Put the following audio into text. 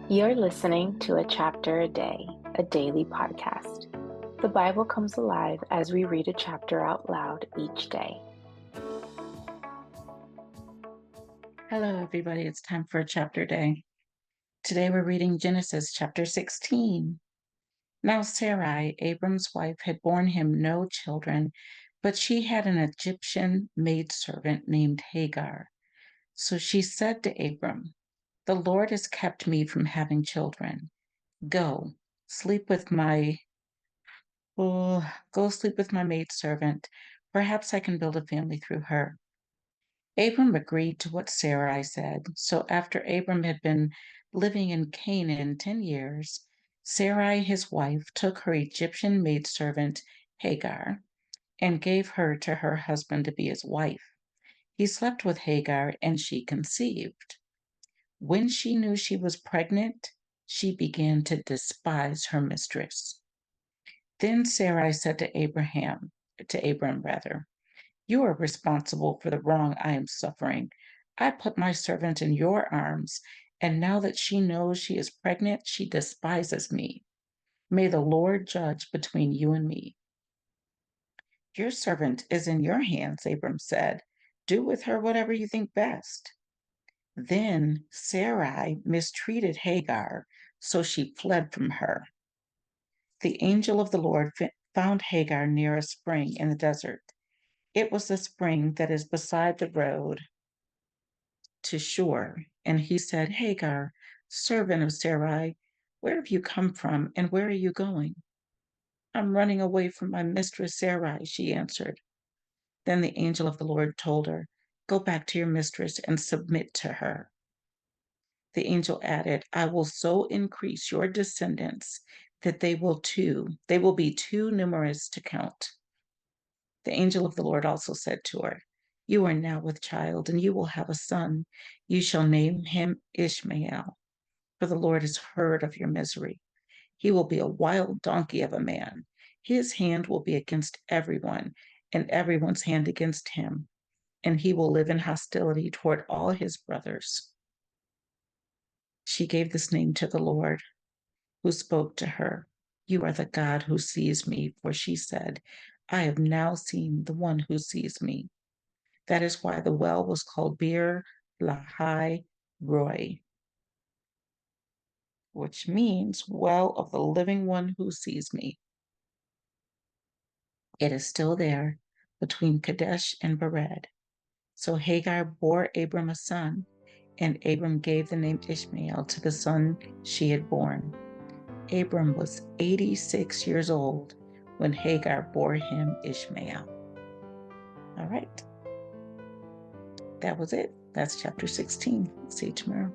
You're listening to A Chapter a Day, a daily podcast. The Bible comes alive as we read a chapter out loud each day. Hello, everybody. It's time for a chapter day. Today we're reading Genesis chapter 16. Now, Sarai, Abram's wife, had borne him no children, but she had an Egyptian maidservant named Hagar. So she said to Abram, "The Lord has kept me from having children. Go, sleep with my go sleep with my maidservant. Perhaps I can build a family through her." Abram agreed to what Sarai said. So after Abram had been living in Canaan 10 years, Sarai, his wife, took her Egyptian maidservant, Hagar, and gave her to her husband to be his wife. He slept with Hagar, and she conceived. When she knew she was pregnant, she began to despise her mistress. Then Sarai said to Abram rather, "You are responsible for the wrong I am suffering. I put my servant in your arms, and now that she knows she is pregnant, she despises me. May the Lord judge between you and me." "Your servant is in your hands," Abram said. "Do with her whatever you think best." Then Sarai mistreated Hagar, so she fled from her. The angel of the Lord found Hagar near a spring in the desert. It was the spring that is beside the road to shore, and he said, "Hagar, servant of Sarai, where have you come from and where are you going?" "I'm running away from my mistress Sarai," she answered. Then the angel of the Lord told her, "Go back to your mistress and submit to her." The angel added, "I will so increase your descendants that they will be too numerous to count." The angel of the Lord also said to her, "You are now with child, and you will have a son. You shall name him Ishmael, for the Lord has heard of your misery. He will be a wild donkey of a man. His hand will be against everyone, and everyone's hand against him, and he will live in hostility toward all his brothers." She gave this name to the Lord, who spoke to her, "You are the God who sees me," for she said, "I have now seen the one who sees me." That is why the well was called Bir Lahai Roy, which means well of the living one who sees me. It is still there between Kadesh and Bered. So Hagar bore Abram a son, and Abram gave the name Ishmael to the son she had born. Abram was 86 years old when Hagar bore him Ishmael. All right, that was it. That's chapter 16. See you tomorrow.